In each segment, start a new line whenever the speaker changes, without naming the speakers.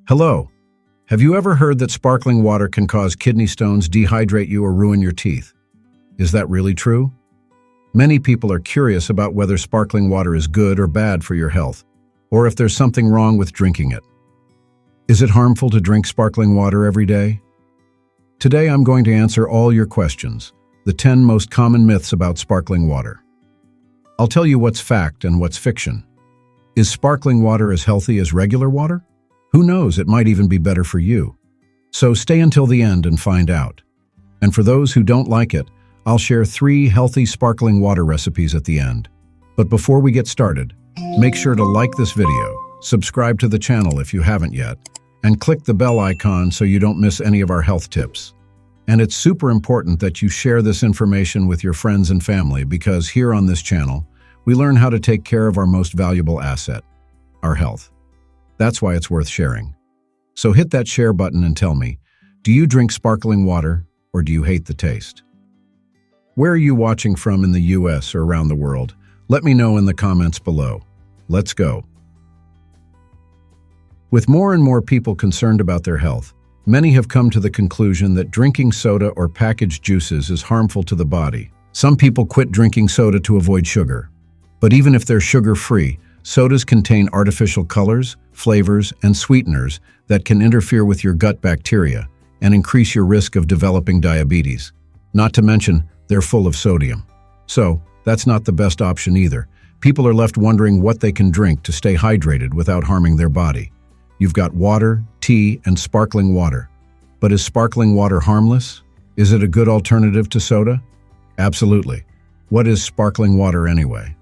Hello. Have you ever heard that sparkling water can cause kidney stones, dehydrate you, or ruin your teeth? Is that really true? Many people are curious about whether sparkling water is good or bad for your health, or if there's something wrong with drinking it. Is it harmful to drink sparkling water every day? Today I'm going to answer all your questions, the 10 most common myths about sparkling water. I'll tell you what's fact and what's fiction. Is sparkling water as healthy as regular water? Who knows, it might even be better for you. So stay until the end and find out. And for those who don't like it, I'll share 3 healthy sparkling water recipes at the end. But before we get started, make sure to like this video, subscribe to the channel if you haven't yet, and click the bell icon so you don't miss any of our health tips. And it's super important that you share this information with your friends and family because here on this channel, we learn how to take care of our most valuable asset, our health. That's why it's worth sharing. So hit that share button and tell me, do you drink sparkling water or do you hate the taste? Where are you watching from in the US or around the world? Let me know in the comments below. Let's go. With more and more people concerned about their health, many have come to the conclusion that drinking soda or packaged juices is harmful to the body. Some people quit drinking soda to avoid sugar. But even if they're sugar-free, sodas contain artificial colors, flavors, and sweeteners that can interfere with your gut bacteria and increase your risk of developing diabetes. Not to mention, they're full of sodium. So, that's not the best option either. People are left wondering what they can drink to stay hydrated without harming their body. You've got water, tea, and sparkling water. But is sparkling water harmless? Is it a good alternative to soda? Absolutely. What is sparkling water anyway?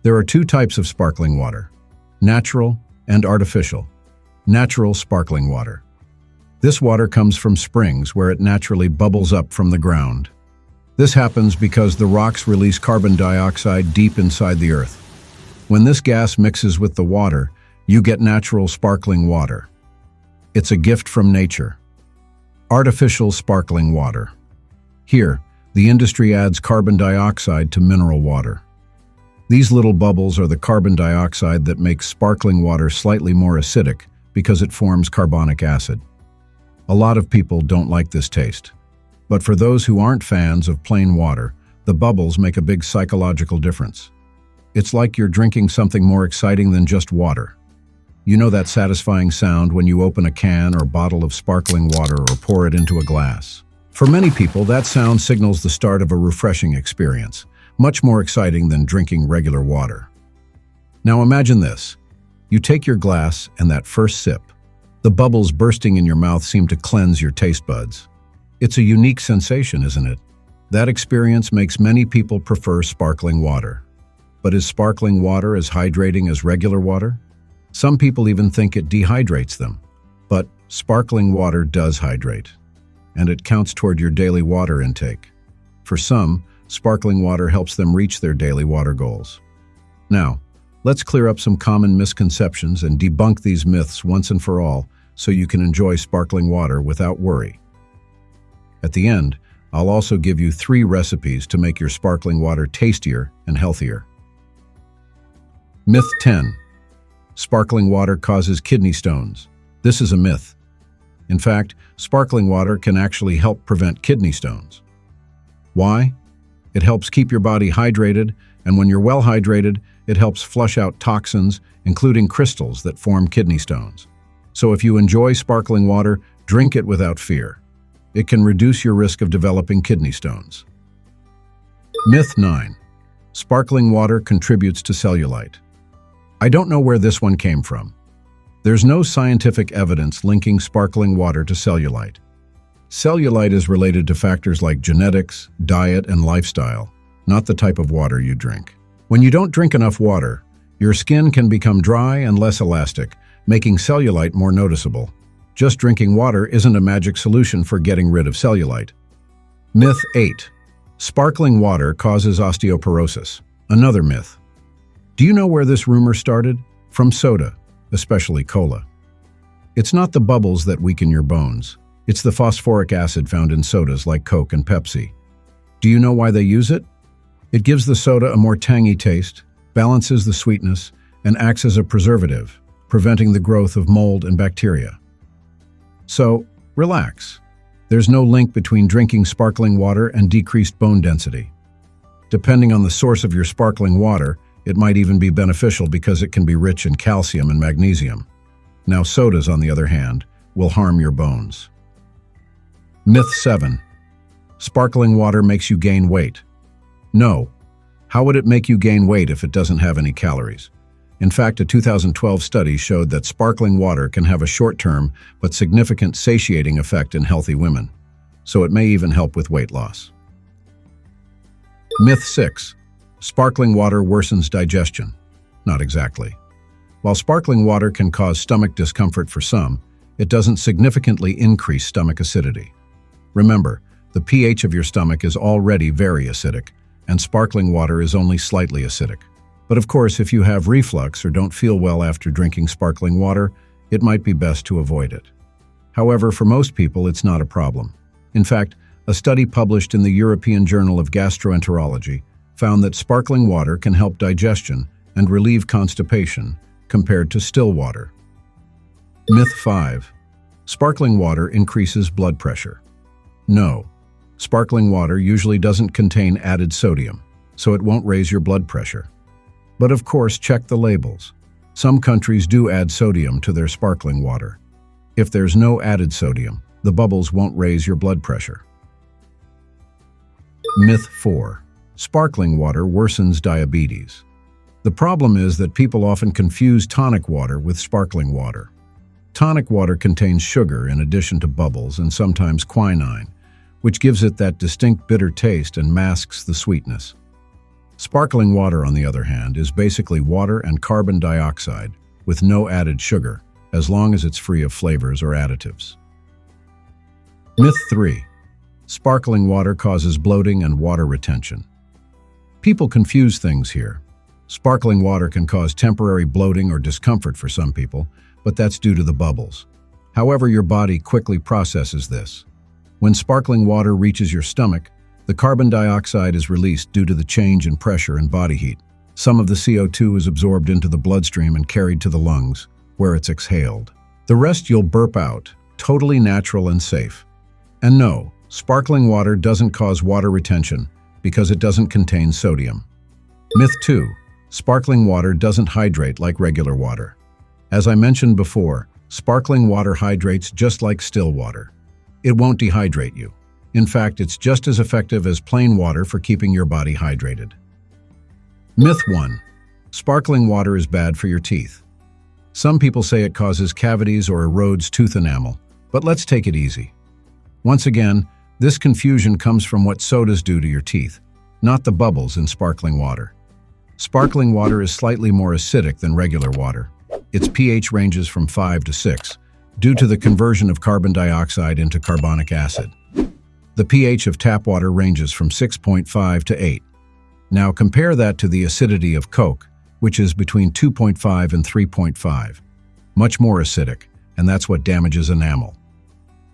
There are 2 types of sparkling water, natural and artificial. Natural sparkling water. This water comes from springs where it naturally bubbles up from the ground. This happens because the rocks release carbon dioxide deep inside the earth. When this gas mixes with the water, you get natural sparkling water. It's a gift from nature. Artificial sparkling water. Here, the industry adds carbon dioxide to mineral water. These little bubbles are the carbon dioxide that makes sparkling water slightly more acidic because it forms carbonic acid. A lot of people don't like this taste. But for those who aren't fans of plain water, the bubbles make a big psychological difference. It's like you're drinking something more exciting than just water. You know that satisfying sound when you open a can or bottle of sparkling water or pour it into a glass. For many people, that sound signals the start of a refreshing experience. Much more exciting than drinking regular water. Now imagine this. You take your glass and that first sip. The bubbles bursting in your mouth seem to cleanse your taste buds. It's a unique sensation, isn't it? That experience makes many people prefer sparkling water. But is sparkling water as hydrating as regular water? Some people even think it dehydrates them. But sparkling water does hydrate. And it counts toward your daily water intake. For some, sparkling water helps them reach their daily water goals. Now, let's clear up some common misconceptions and debunk these myths once and for all so you can enjoy sparkling water without worry. At the end, I'll also give you 3 recipes to make your sparkling water tastier and healthier. Myth 10. Sparkling water causes kidney stones. This is a myth. In fact, sparkling water can actually help prevent kidney stones. Why? It helps keep your body hydrated, and when you're well hydrated, it helps flush out toxins, including crystals that form kidney stones. So if you enjoy sparkling water, drink it without fear. It can reduce your risk of developing kidney stones. Myth 9. Sparkling water contributes to cellulite. I don't know where this one came from. There's no scientific evidence linking sparkling water to cellulite. Cellulite is related to factors like genetics, diet, and lifestyle, not the type of water you drink. When you don't drink enough water, your skin can become dry and less elastic, making cellulite more noticeable. Just drinking water isn't a magic solution for getting rid of cellulite. Myth 8. Sparkling water causes osteoporosis. Another myth. Do you know where this rumor started? From soda, especially cola. It's not the bubbles that weaken your bones. It's the phosphoric acid found in sodas like Coke and Pepsi. Do you know why they use it? It gives the soda a more tangy taste, balances the sweetness, and acts as a preservative. preventing the growth of mold and bacteria. So, relax. There's no link between drinking sparkling water and decreased bone density. Depending on the source of your sparkling water, it might even be beneficial because it can be rich in calcium and magnesium. Now, sodas, on the other hand, will harm your bones. Myth 7. Sparkling water makes you gain weight. No. How would it make you gain weight if it doesn't have any calories? In fact, a 2012 study showed that sparkling water can have a short-term but significant satiating effect in healthy women, so it may even help with weight loss. Myth 6. Sparkling water worsens digestion. Not exactly. While sparkling water can cause stomach discomfort for some, it doesn't significantly increase stomach acidity. Remember, the pH of your stomach is already very acidic, and sparkling water is only slightly acidic. But of course, if you have reflux or don't feel well after drinking sparkling water, it might be best to avoid it. However, for most people, it's not a problem. In fact, a study published in the European Journal of Gastroenterology found that sparkling water can help digestion and relieve constipation compared to still water. Myth 5. Sparkling water increases blood pressure. No, sparkling water usually doesn't contain added sodium, so it won't raise your blood pressure. But of course, check the labels. Some countries do add sodium to their sparkling water. If there's no added sodium, the bubbles won't raise your blood pressure. Myth 4. Sparkling water worsens diabetes. The problem is that people often confuse tonic water with sparkling water. Tonic water contains sugar in addition to bubbles and sometimes quinine, which gives it that distinct bitter taste and masks the sweetness. Sparkling water, on the other hand, is basically water and carbon dioxide with no added sugar, as long as it's free of flavors or additives. Myth 3. Sparkling water causes bloating and water retention. People confuse things here. Sparkling water can cause temporary bloating or discomfort for some people, but that's due to the bubbles. However, your body quickly processes this. When sparkling water reaches your stomach, the carbon dioxide is released due to the change in pressure and body heat. Some of the CO2 is absorbed into the bloodstream and carried to the lungs, where it's exhaled. The rest you'll burp out, totally natural and safe. And no, sparkling water doesn't cause water retention because it doesn't contain sodium. Myth 2. Sparkling water doesn't hydrate like regular water. As I mentioned before, sparkling water hydrates just like still water. It won't dehydrate you. In fact, it's just as effective as plain water for keeping your body hydrated. Myth 1. Sparkling water is bad for your teeth. Some people say it causes cavities or erodes tooth enamel, but let's take it easy. Once again, this confusion comes from what sodas do to your teeth, not the bubbles in sparkling water. Sparkling water is slightly more acidic than regular water. Its pH ranges from 5 to 6, due to the conversion of carbon dioxide into carbonic acid. The pH of tap water ranges from 6.5 to 8. Now compare that to the acidity of Coke, which is between 2.5 and 3.5. Much more acidic, and that's what damages enamel.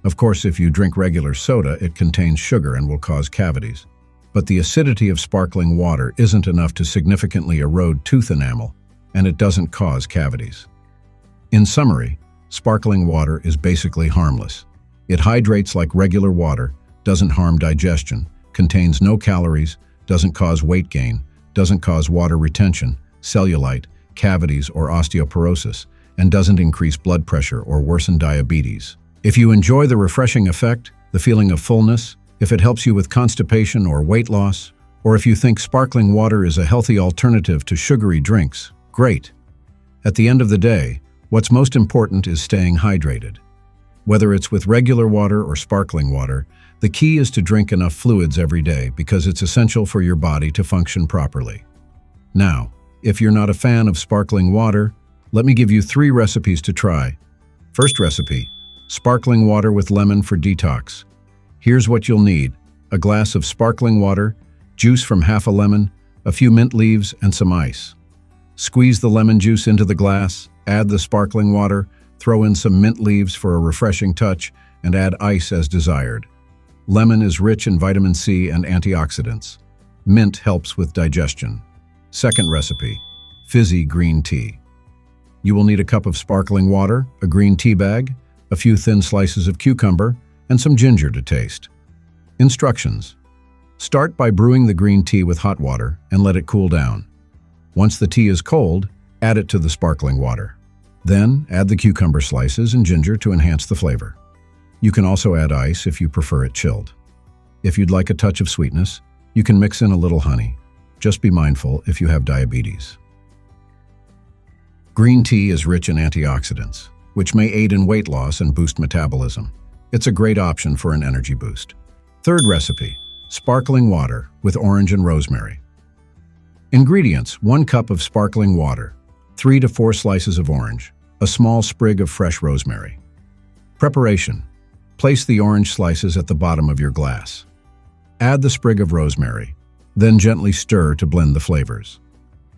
Of course, if you drink regular soda, it contains sugar and will cause cavities. But the acidity of sparkling water isn't enough to significantly erode tooth enamel, and it doesn't cause cavities. In summary, sparkling water is basically harmless. It hydrates like regular water, doesn't harm digestion, contains no calories, doesn't cause weight gain, doesn't cause water retention, cellulite, cavities, or osteoporosis, and doesn't increase blood pressure or worsen diabetes. If you enjoy the refreshing effect, the feeling of fullness, if it helps you with constipation or weight loss, or if you think sparkling water is a healthy alternative to sugary drinks, great. At the end of the day, what's most important is staying hydrated. Whether it's with regular water or sparkling water, the key is to drink enough fluids every day because it's essential for your body to function properly. Now, if you're not a fan of sparkling water, let me give you 3 recipes to try. First recipe: sparkling water with lemon for detox. Here's what you'll need: a glass of sparkling water, juice from half a lemon, a few mint leaves, and some ice. Squeeze the lemon juice into the glass, add the sparkling water, throw in some mint leaves for a refreshing touch, and add ice as desired. Lemon is rich in vitamin C and antioxidants. Mint helps with digestion. Second recipe: fizzy green tea. You will need a cup of sparkling water, a green tea bag, a few thin slices of cucumber, and some ginger to taste. Instructions. Start by brewing the green tea with hot water and let it cool down. Once the tea is cold, add it to the sparkling water. Then, add the cucumber slices and ginger to enhance the flavor. You can also add ice if you prefer it chilled. If you'd like a touch of sweetness, you can mix in a little honey. Just be mindful if you have diabetes. Green tea is rich in antioxidants, which may aid in weight loss and boost metabolism. It's a great option for an energy boost. Third recipe, sparkling water with orange and rosemary. Ingredients: 1 cup of sparkling water, 3 to 4 slices of orange, a small sprig of fresh rosemary. Preparation: place the orange slices at the bottom of your glass. Add the sprig of rosemary, then gently stir to blend the flavors.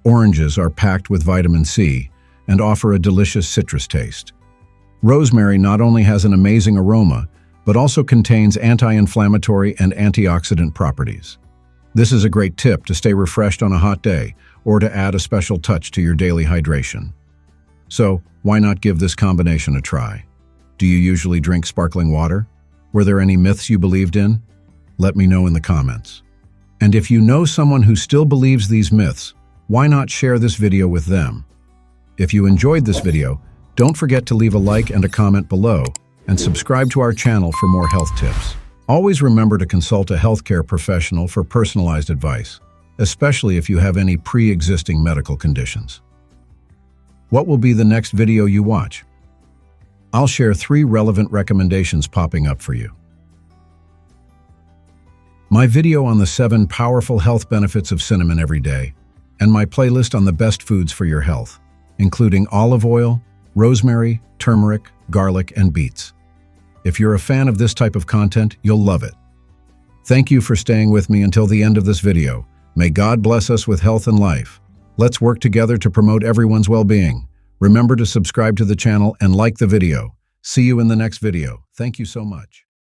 Oranges are packed with vitamin C and offer a delicious citrus taste. Rosemary not only has an amazing aroma, but also contains anti-inflammatory and antioxidant properties. This is a great tip to stay refreshed on a hot day or to add a special touch to your daily hydration. So, why not give this combination a try? Do you usually drink sparkling water? Were there any myths you believed in? Let me know in the comments. And if you know someone who still believes these myths, why not share this video with them? If you enjoyed this video, don't forget to leave a like and a comment below, and subscribe to our channel for more health tips. Always remember to consult a healthcare professional for personalized advice, especially if you have any pre-existing medical conditions. What will be the next video you watch? I'll share 3 relevant recommendations popping up for you. My video on the 7 powerful health benefits of cinnamon every day, and my playlist on the best foods for your health, including olive oil, rosemary, turmeric, garlic, and beets. If you're a fan of this type of content, you'll love it. Thank you for staying with me until the end of this video. May God bless us with health and life. Let's work together to promote everyone's well-being. Remember to subscribe to the channel and like the video. See you in the next video. Thank you so much.